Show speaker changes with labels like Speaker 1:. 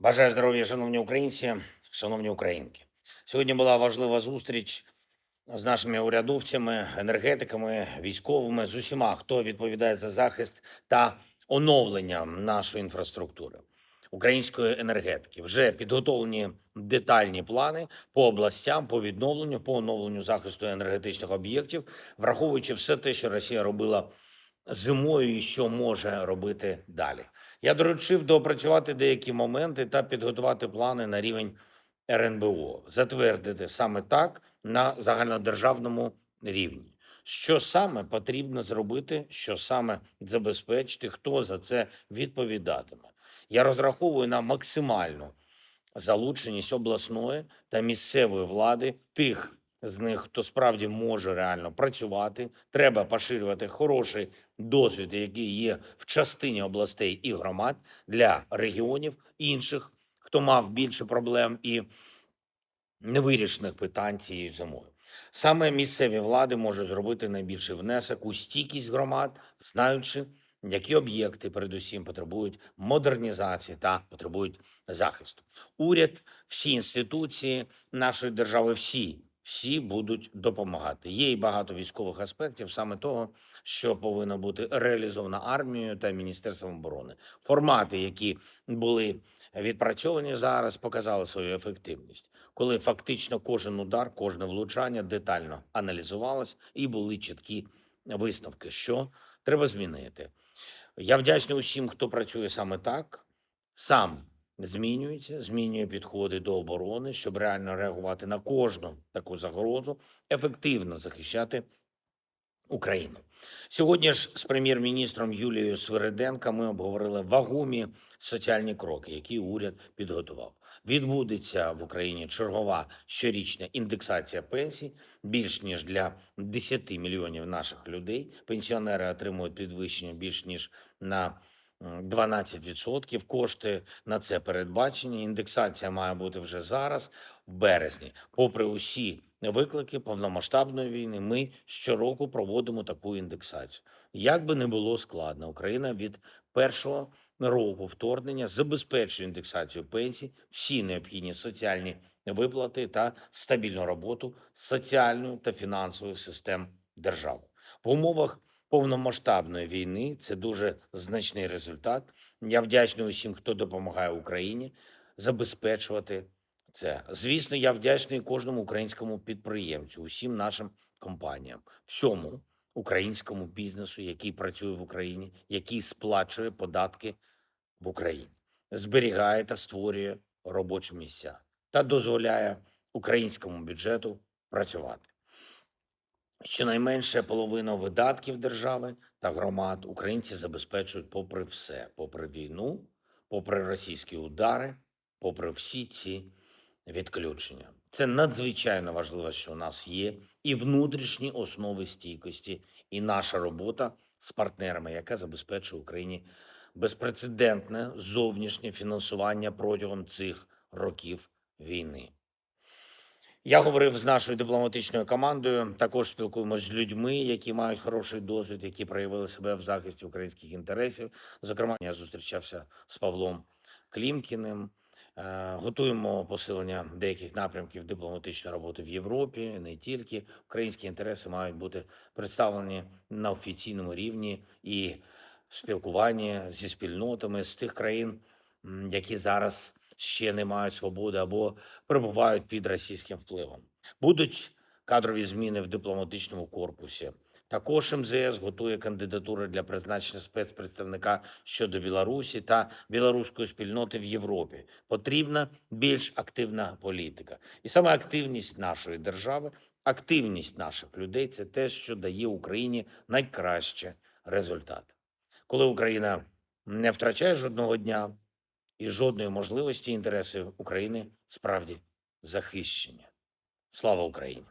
Speaker 1: Бажаю здоров'я, шановні українці, шановні українки. Сьогодні була важлива зустріч з нашими урядовцями, енергетиками, військовими, з усіма, хто відповідає за захист та оновлення нашої інфраструктури, української енергетики. Вже підготовлені детальні плани по областям, по відновленню, по оновленню захисту енергетичних об'єктів, враховуючи все те, що Росія робила зимою і що може робити далі. Я доручив доопрацювати деякі моменти та підготувати плани на рівень РНБО, затвердити саме так на загальнодержавному рівні. Що саме потрібно зробити, що саме забезпечити, хто за це відповідатиме. Я розраховую на максимальну залученість обласної та місцевої влади, тих з них, хто справді може реально працювати. Треба поширювати хороший досвід, який є в частині областей і громад для регіонів інших, хто мав більше проблем і невирішених питань цією зимою. Саме місцеві влади можуть зробити найбільший внесок у стійкість громад, знаючи, які об'єкти передусім потребують модернізації та потребують захисту. Уряд, всі інституції нашої держави, всі будуть допомагати. Є і багато військових аспектів саме того, що повинно бути реалізовано армією та Міністерством оборони. Формати, які були відпрацьовані зараз, показали свою ефективність, коли фактично кожен удар, кожне влучання детально аналізувалось і були чіткі висновки, що треба змінити. Я вдячний усім, хто працює саме так, сам змінюється, змінює підходи до оборони, щоб реально реагувати на кожну таку загрозу, ефективно захищати Україну. Сьогодні ж з прем'єр-міністром Юлією Свириденко ми обговорили вагомі соціальні кроки, які уряд підготував. Відбудеться в Україні чергова щорічна індексація пенсій, більш ніж для 10 мільйонів наших людей. Пенсіонери отримують підвищення більш ніж на 12%. Кошти на це передбачені. Індексація має бути вже зараз, в березні. Попри усі виклики повномасштабної війни, ми щороку проводимо таку індексацію. Як би не було складно, Україна від першого року вторгнення забезпечує індексацію пенсій, всі необхідні соціальні виплати та стабільну роботу соціальної та фінансової систем держави. В умовах повномасштабної війни це дуже значний результат. Я вдячний усім, хто допомагає Україні забезпечувати це. Звісно, я вдячний кожному українському підприємцю, усім нашим компаніям, всьому українському бізнесу, який працює в Україні, який сплачує податки в Україні, зберігає та створює робочі місця та дозволяє українському бюджету працювати. Щонайменше половину видатків держави та громад українці забезпечують попри все, попри війну, попри російські удари, попри всі ці відключення. Це надзвичайно важливо, що у нас є і внутрішні основи стійкості, і наша робота з партнерами, яка забезпечує Україні безпрецедентне зовнішнє фінансування протягом цих років війни. Я говорив з нашою дипломатичною командою, також спілкуємося з людьми, які мають хороший досвід, які проявили себе в захисті українських інтересів. Зокрема, я зустрічався з Павлом Клімкіним. Готуємо посилення деяких напрямків дипломатичної роботи в Європі, не тільки. Українські інтереси мають бути представлені на офіційному рівні і в спілкуванні зі спільнотами з тих країн, які зараз ще не мають свободи або перебувають під російським впливом. Будуть кадрові зміни в дипломатичному корпусі. Також МЗС готує кандидатури для призначення спецпредставника щодо Білорусі та білоруської спільноти в Європі. Потрібна більш активна політика. І саме активність нашої держави, активність наших людей – це те, що дає Україні найкращі результати. Коли Україна не втрачає жодного дня і жодної можливості, інтереси України справді захищені. Слава Україні!